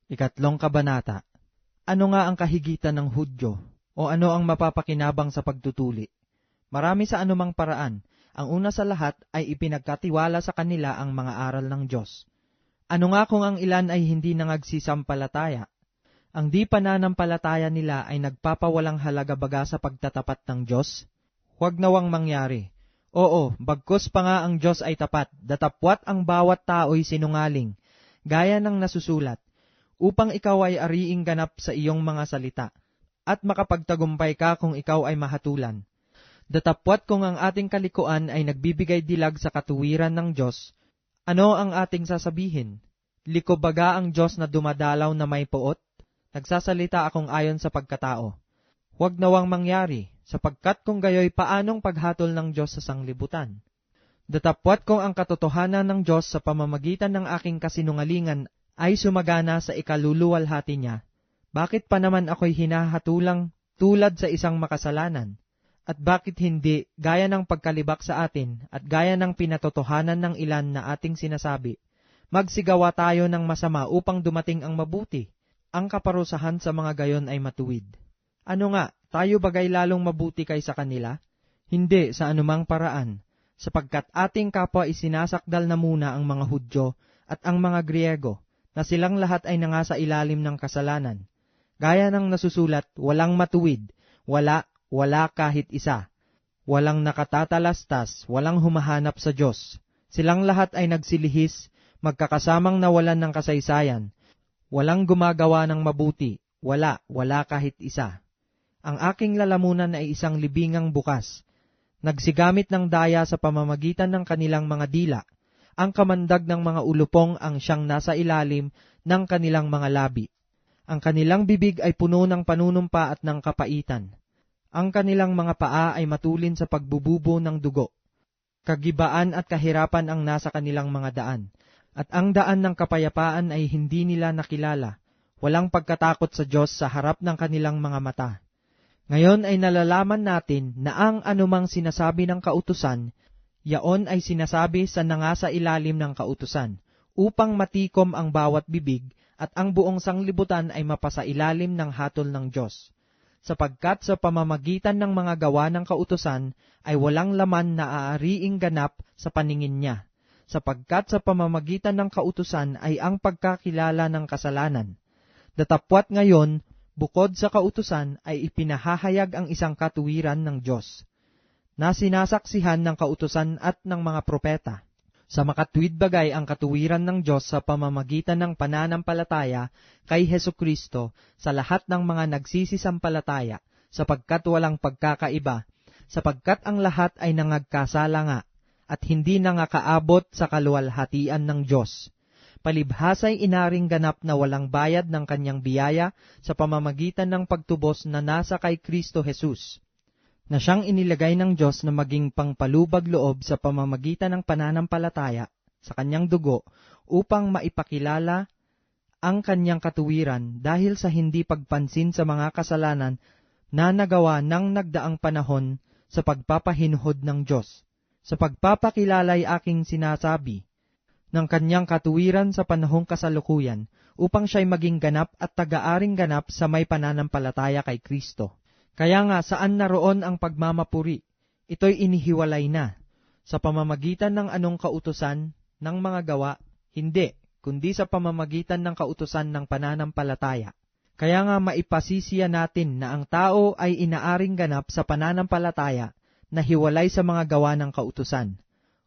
Ikatlong kabanata. Ano nga ang kahigitan ng Hudyo, o ano ang mapapakinabang sa pagtutuli? Marami sa anumang paraan. Ang una sa lahat ay ipinagkatiwala sa kanila ang mga aral ng Diyos. Ano nga kung ang ilan ay hindi nangagsisampalataya? Ang di pananampalataya nila ay nagpapawalang halaga baga sa pagtatapat ng Diyos? Huwag nawang mangyari. Oo, bagkus pa nga ang Diyos ay tapat, datapwat ang bawat tao'y sinungaling, gaya ng nasusulat, upang ikaw ay ariing ganap sa iyong mga salita, at makapagtagumpay ka kung ikaw ay mahatulan. Datapwat kung ang ating kalikuan ay nagbibigay dilag sa katuwiran ng Diyos, ano ang ating sasabihin? Liko baga ang Diyos na dumadalaw na may puot? Nagsasalita akong ayon sa pagkatao. Huwag nawang mangyari, sapagkat kung gayoy paanong paghatol ng Diyos sa sanglibutan? Datapwat kung ang katotohanan ng Diyos sa pamamagitan ng aking kasinungalingan ay sumagana sa ikaluluwalhati niya, bakit pa naman ako'y hinahatulang tulad sa isang makasalanan? At bakit hindi, gaya ng pagkalibak sa atin, at gaya ng pinatotohanan ng ilan na ating sinasabi, magsigawa tayo ng masama upang dumating ang mabuti? Ang kaparusahan sa mga gayon ay matuwid. Ano nga, tayo bagay lalong mabuti kaysa kanila? Hindi sa anumang paraan, sapagkat ating kapwa isinasakdal na muna ang mga Hudyo at ang mga Griego, na silang lahat ay nangasa ilalim ng kasalanan. Gaya ng nasusulat, walang matuwid, wala kahit isa. Walang nakatatalastas, walang humahanap sa Diyos. Silang lahat ay nagsilihis, magkakasamang nawalan ng kasaysayan. Walang gumagawa ng mabuti, wala kahit isa. Ang aking lalamunan ay isang libingang bukas. Nagsigamit ng daya sa pamamagitan ng kanilang mga dila. Ang kamandag ng mga ulupong ang siyang nasa ilalim ng kanilang mga labi. Ang kanilang bibig ay puno ng panunumpa at ng kapaitan. Ang kanilang mga paa ay matulin sa pagbububo ng dugo. Kagibaan at kahirapan ang nasa kanilang mga daan. At ang daan ng kapayapaan ay hindi nila nakilala. Walang pagkatakot sa Diyos sa harap ng kanilang mga mata. Ngayon ay nalalaman natin na ang anumang sinasabi ng kautusan, yaon ay sinasabi sa nangasa ilalim ng kautusan, upang matikom ang bawat bibig at ang buong sanglibutan ay mapasailalim ng hatol ng Diyos. Sapagkat sa pamamagitan ng mga gawa ng kautusan ay walang laman na aariing ganap sa paningin niya. Sapagkat sa pamamagitan ng kautusan ay ang pagkakilala ng kasalanan. Datapwat ngayon, bukod sa kautusan ay ipinahahayag ang isang katuwiran ng Diyos, na sinasaksihan ng kautusan at ng mga propeta. Sa makatwid bagay ang katuwiran ng Diyos sa pamamagitan ng pananampalataya kay Hesukristo sa lahat ng mga nagsisisampalataya, sapagkat walang pagkakaiba, sapagkat ang lahat ay nangagkasala nga, at hindi nangakaabot sa kaluwalhatian ng Diyos. Palibhasa'y inaring ganap na walang bayad ng kanyang biyaya sa pamamagitan ng pagtubos na nasa kay Kristo Jesus, na siyang inilagay ng Diyos na maging pangpalubag loob sa pamamagitan ng pananampalataya sa kanyang dugo upang maipakilala ang kanyang katuwiran dahil sa hindi pagpansin sa mga kasalanan na nagawa ng nagdaang panahon sa pagpapahinhod ng Diyos. Sa pagpapakilala ay aking sinasabi ng kanyang katuwiran sa panahong kasalukuyan upang siya'y maging ganap at taga-aring ganap sa may pananampalataya kay Kristo. Kaya nga saan naroon ang pagmamapuri? Ito'y inihiwalay na. Sa pamamagitan ng anong kautusan ng mga gawa? Hindi, kundi sa pamamagitan ng kautusan ng pananampalataya. Kaya nga maipasisiya natin na ang tao ay inaaring ganap sa pananampalataya na hiwalay sa mga gawa ng kautusan.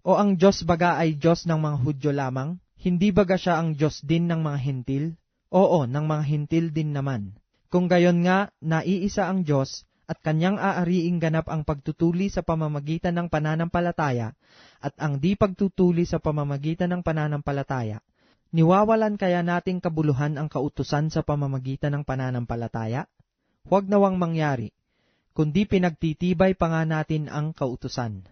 O ang Diyos baga ay Diyos ng mga Hudyo lamang? Hindi baga siya ang Diyos din ng mga Hentil? Oo, ng mga Hentil din naman. Kung gayon nga, naiisa ang Diyos at kanyang aariing ganap ang pagtutuli sa pamamagitan ng pananampalataya at ang di pagtutuli sa pamamagitan ng pananampalataya. Niwawalan kaya nating kabuluhan ang kautusan sa pamamagitan ng pananampalataya? Huwag nawang mangyari, kundi pinagtitibay pa nga natin ang kautusan.